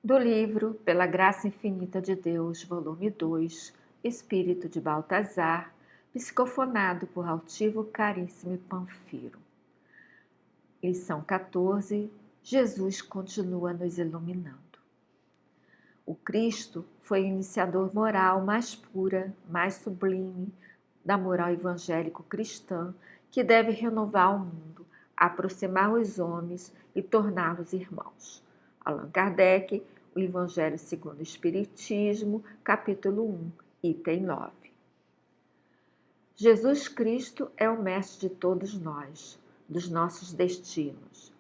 Do livro Pela Graça Infinita de Deus, volume 2, Espírito de Baltazar, psicofonado por Altivo Caríssimo e Panfiro. Lição 14. Jesus continua nos iluminando. O Cristo foi o iniciador moral mais pura, mais sublime da moral evangélico-cristã, que deve renovar o mundo, aproximar os homens e torná-los irmãos. Allan Kardec, o Evangelho segundo o Espiritismo, capítulo 1, item 9. Jesus Cristo é o mestre de todos nós, dos nossos destinos.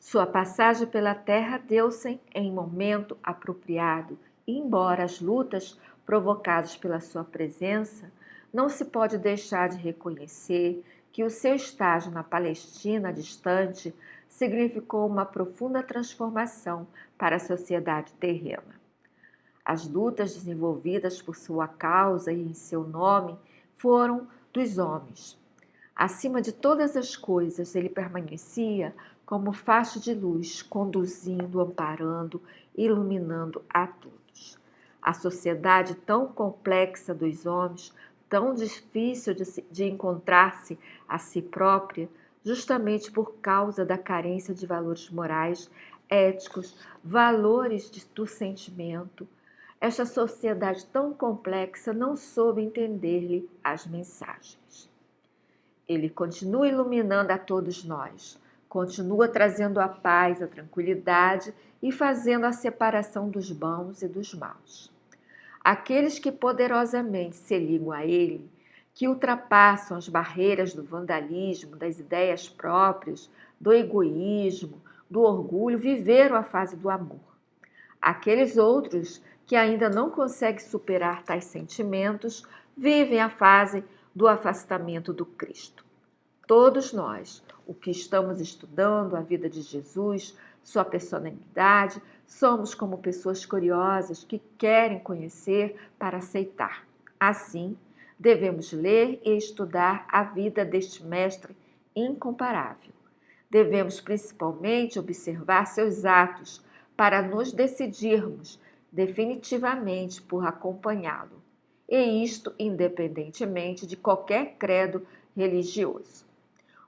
Sua passagem pela terra deu-se em momento apropriado, e embora as lutas provocadas pela sua presença, não se pode deixar de reconhecer que o seu estágio na Palestina distante significou uma profunda transformação para a sociedade terrena. As lutas desenvolvidas por sua causa e em seu nome foram dos homens. Acima de todas as coisas, ele permanecia como faixa de luz, conduzindo, amparando, iluminando a todos. A sociedade tão complexa dos homens, tão difícil de encontrar-se a si própria, justamente por causa da carência de valores morais, éticos, valores do sentimento. Esta sociedade tão complexa não soube entender-lhe as mensagens. Ele continua iluminando a todos nós, continua trazendo a paz, a tranquilidade e fazendo a separação dos bons e dos maus. Aqueles que poderosamente se ligam a ele, que ultrapassam as barreiras do vandalismo, das ideias próprias, do egoísmo, do orgulho, viveram a fase do amor. Aqueles outros que ainda não conseguem superar tais sentimentos, vivem a fase do afastamento do Cristo. Todos nós, o que estamos estudando a vida de Jesus, sua personalidade, somos como pessoas curiosas que querem conhecer para aceitar. Assim, devemos ler e estudar a vida deste mestre incomparável. Devemos principalmente observar seus atos para nos decidirmos definitivamente por acompanhá-lo, e isto independentemente de qualquer credo religioso.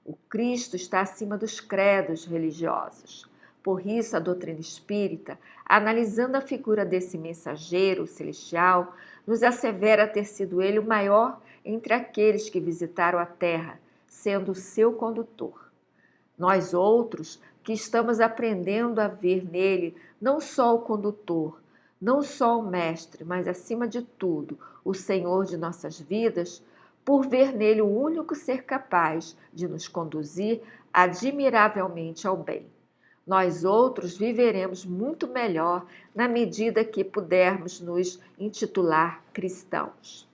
O Cristo está acima dos credos religiosos. Por isso, a doutrina espírita, analisando a figura desse mensageiro celestial, nos assevera ter sido ele o maior entre aqueles que visitaram a terra, sendo o seu condutor. Nós outros, que estamos aprendendo a ver nele não só o condutor, não só o mestre, mas acima de tudo, o Senhor de nossas vidas, por ver nele o único ser capaz de nos conduzir admiravelmente ao bem. Nós outros viveremos muito melhor na medida que pudermos nos intitular cristãos.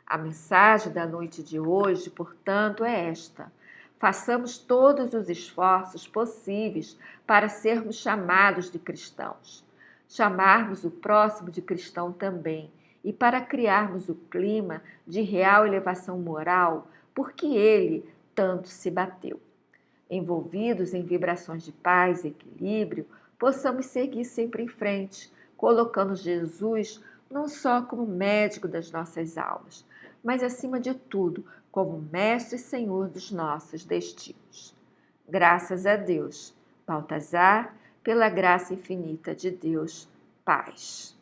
A mensagem da noite de hoje, portanto, é esta: façamos todos os esforços possíveis para sermos chamados de cristãos, chamarmos o próximo de cristão também, e para criarmos o clima de real elevação moral, porque ele tanto se bateu. Envolvidos em vibrações de paz e equilíbrio, possamos seguir sempre em frente, colocando Jesus não só como médico das nossas almas, mas acima de tudo, como mestre e senhor dos nossos destinos. Graças a Deus. Baltazar, pela graça infinita de Deus, paz.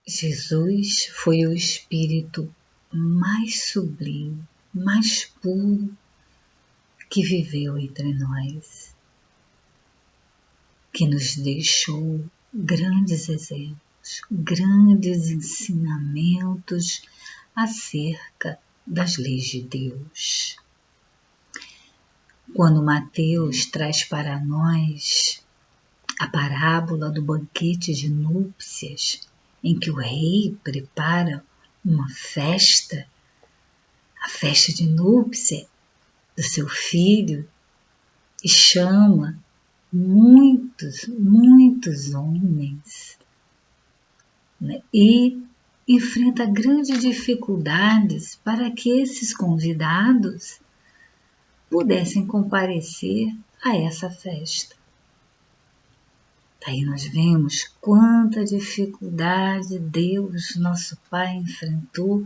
Jesus foi o espírito mais sublime, mais puro que viveu entre nós, que nos deixou grandes exemplos, grandes ensinamentos acerca das leis de Deus. Quando Mateus traz para nós a parábola do banquete de núpcias, em que o rei prepara uma festa, a festa de núpcia do seu filho, e chama muitos homens, né? E enfrenta grandes dificuldades para que esses convidados pudessem comparecer a essa festa. Daí nós vemos quanta dificuldade Deus, nosso Pai, enfrentou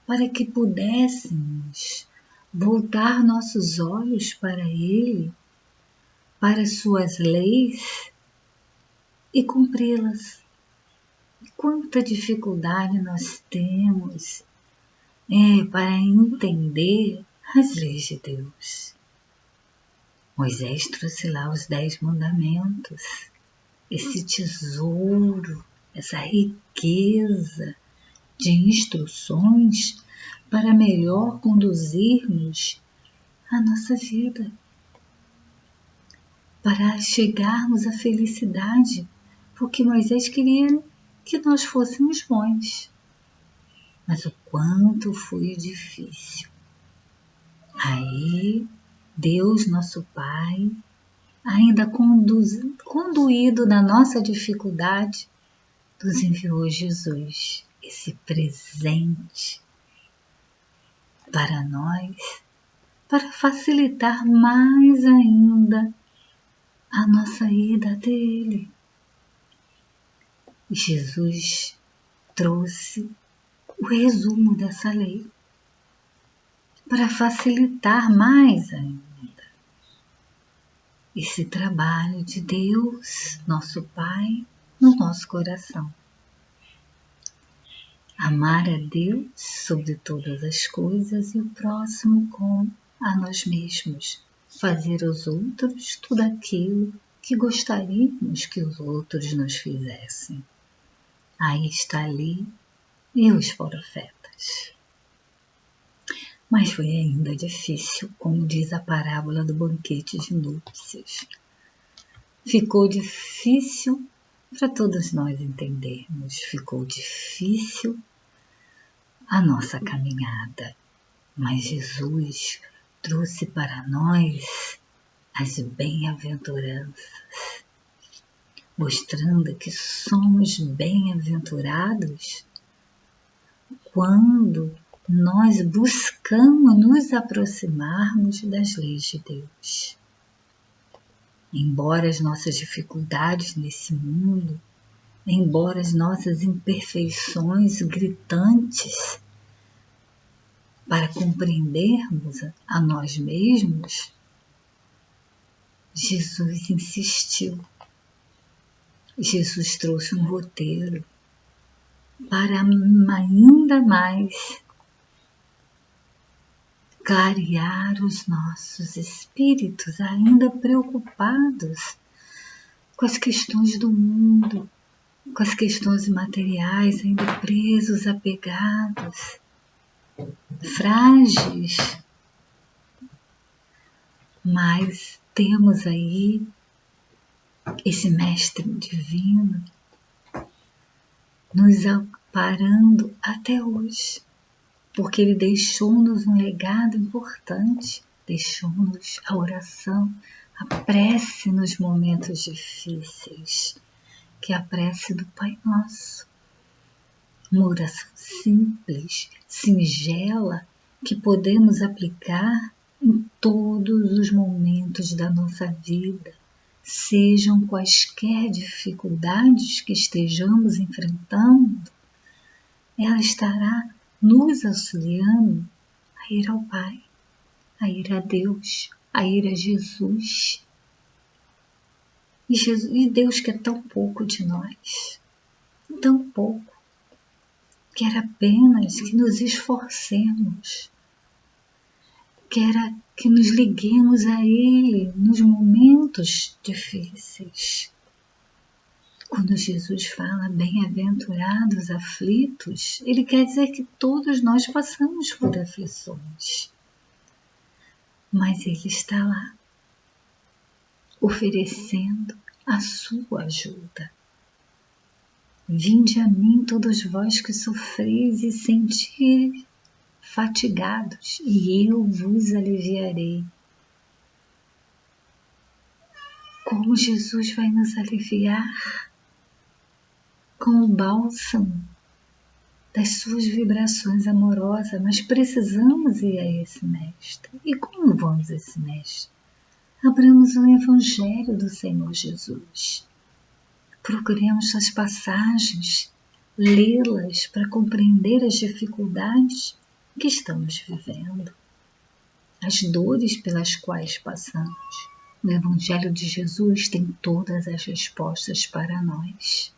para que pudéssemos voltar nossos olhos para Ele, para suas leis e cumpri-las. Quanta dificuldade nós temos para entender as leis de Deus. Moisés trouxe lá os 10 mandamentos, esse tesouro, essa riqueza de instruções para melhor conduzirmos a nossa vida, para chegarmos à felicidade, porque Moisés queria que nós fôssemos bons. Mas o quanto foi difícil. Aí, Deus, nosso Pai, ainda conduído na nossa dificuldade, nos enviou Jesus, esse presente para nós, para facilitar mais ainda a nossa ida até Ele. Jesus trouxe o resumo dessa lei para facilitar mais ainda esse trabalho de Deus, nosso Pai, no nosso coração. Amar a Deus sobre todas as coisas e o próximo como a nós mesmos. Fazer aos outros tudo aquilo que gostaríamos que os outros nos fizessem. Aí está ali e os profetas. Mas foi ainda difícil, como diz a parábola do banquete de núpcias. Ficou difícil para todos nós entendermos, ficou difícil a nossa caminhada. Mas Jesus trouxe para nós as bem-aventuranças, mostrando que somos bem-aventurados quando nós buscamos nos aproximarmos das leis de Deus. Embora as nossas dificuldades nesse mundo, embora as nossas imperfeições gritantes para compreendermos a nós mesmos, Jesus insistiu. Jesus trouxe um roteiro para ainda mais clarear os nossos espíritos, ainda preocupados com as questões do mundo, com as questões materiais, ainda presos, apegados, frágeis. Mas temos aí esse Mestre Divino nos amparando até hoje, porque Ele deixou-nos um legado importante, deixou-nos a oração, a prece nos momentos difíceis, que é a prece do Pai Nosso. Uma oração simples, singela, que podemos aplicar em todos os momentos da nossa vida, sejam quaisquer dificuldades que estejamos enfrentando, ela estará nos auxiliando a ir ao Pai, a ir a Deus, a ir a Jesus. E Deus quer tão pouco de nós, tão pouco, quer apenas que nos esforcemos, quer que nos liguemos a Ele nos momentos difíceis. Quando Jesus fala bem-aventurados aflitos, Ele quer dizer que todos nós passamos por aflições. Mas Ele está lá, oferecendo a sua ajuda. Vinde a mim todos vós que sofreis e sentis fatigados, e eu vos aliviarei. Como Jesus vai nos aliviar? Com o bálsamo das suas vibrações amorosas, mas precisamos ir a esse Mestre. E como vamos a esse Mestre? Abramos o Evangelho do Senhor Jesus. Procuremos as passagens, lê-las para compreender as dificuldades que estamos vivendo, as dores pelas quais passamos. O Evangelho de Jesus tem todas as respostas para nós.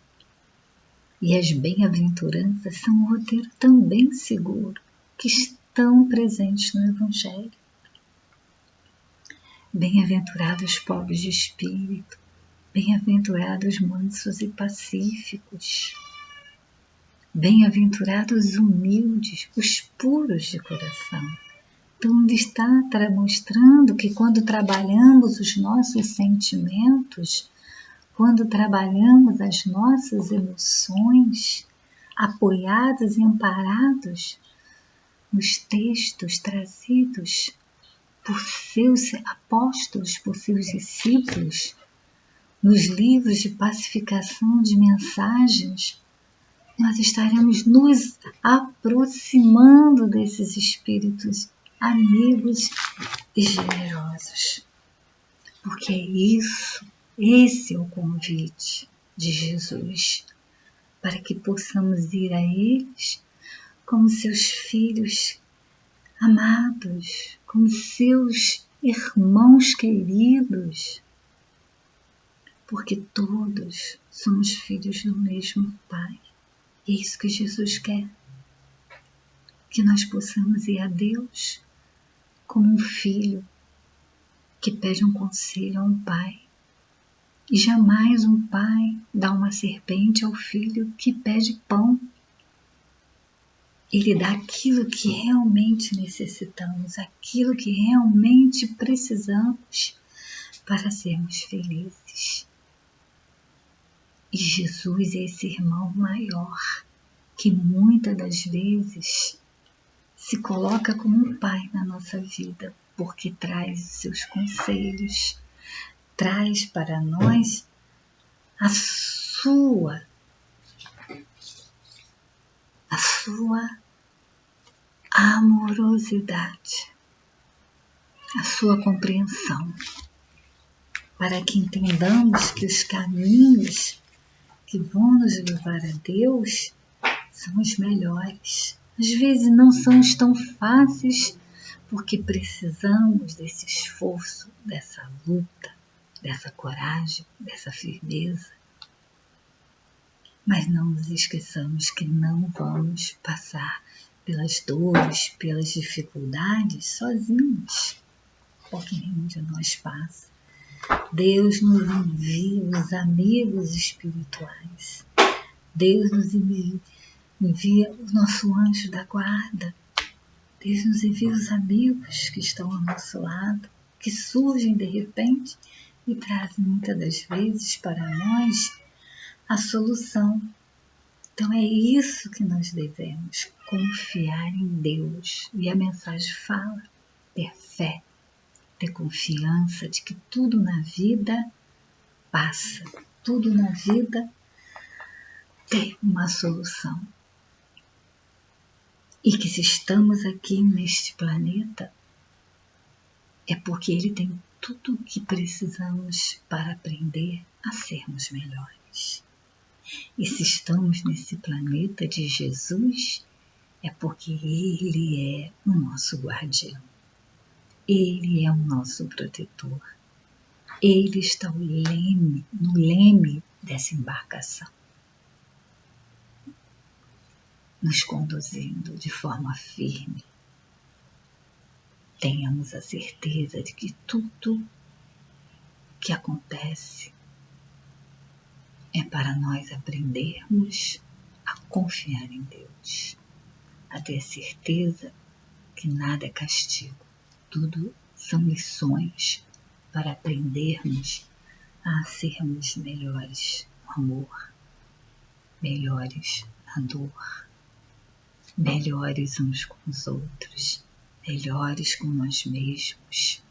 E as bem-aventuranças são um roteiro também seguro, que estão presentes no Evangelho. Bem-aventurados pobres de espírito, bem-aventurados mansos e pacíficos, bem-aventurados humildes, os puros de coração. Então, ele está mostrando que quando trabalhamos os nossos sentimentos, quando trabalhamos as nossas emoções, apoiados e amparados nos textos trazidos por seus apóstolos, por seus discípulos, nos livros de pacificação de mensagens, nós estaremos nos aproximando desses espíritos amigos e generosos. Porque é isso, esse é o convite de Jesus, para que possamos ir a eles como seus filhos amados, como seus irmãos queridos, porque todos somos filhos do mesmo Pai. E é isso que Jesus quer, que nós possamos ir a Deus como um filho que pede um conselho a um pai. E jamais um pai dá uma serpente ao filho que pede pão. Ele dá aquilo que realmente necessitamos, aquilo que realmente precisamos para sermos felizes. E Jesus é esse irmão maior, que muitas das vezes se coloca como um pai na nossa vida, porque traz seus conselhos, traz para nós a sua amorosidade, a sua compreensão, para que entendamos que os caminhos que vão nos levar a Deus são os melhores. Às vezes não são tão fáceis, porque precisamos desse esforço, dessa luta, dessa coragem, dessa firmeza. Mas não nos esqueçamos que não vamos passar pelas dores, pelas dificuldades sozinhos, porque nenhum de nós passa. Deus nos envia os amigos espirituais. Deus nos envia o nosso anjo da guarda. Deus nos envia os amigos que estão ao nosso lado, que surgem de repente e trazem muitas das vezes para nós a solução. Então é isso que nós devemos, confiar em Deus. E a mensagem fala, ter fé, ter confiança de que tudo na vida passa, tudo na vida tem uma solução. E que se estamos aqui neste planeta, é porque ele tem tudo o que precisamos para aprender a sermos melhores. E se estamos nesse planeta de Jesus, é porque ele é o nosso guardião. Ele é o nosso protetor. Ele está no leme dessa embarcação, nos conduzindo de forma firme. Tenhamos a certeza de que tudo que acontece é para nós aprendermos a confiar em Deus, a ter certeza que nada é castigo, tudo são lições para aprendermos a sermos melhores no amor, melhores na dor, melhores uns com os outros, melhores com nós mesmos.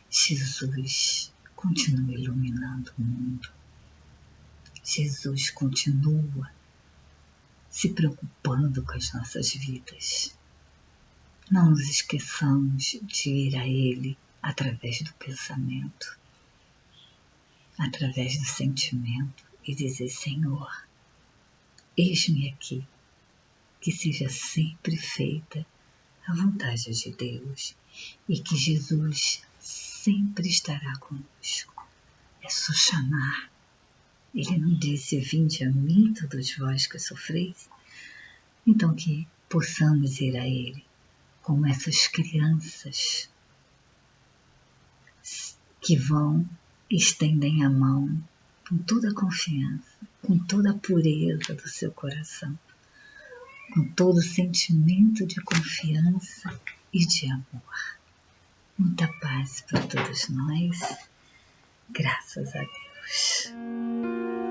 Jesus continua iluminando o mundo. Jesus continua se preocupando com as nossas vidas. Não nos esqueçamos de ir a Ele através do pensamento. através do sentimento e dizer: Senhor, eis-me aqui, que seja sempre feita a vontade de Deus e que Jesus sempre estará conosco. É só chamar. Ele não disse: vinde a mim todos vós que sofreis. Então que possamos ir a Ele como essas crianças que vão e estendem a mão com toda a confiança, com toda a pureza do seu coração, com todo o sentimento de confiança e de amor. Muita paz para todos nós, graças a Deus.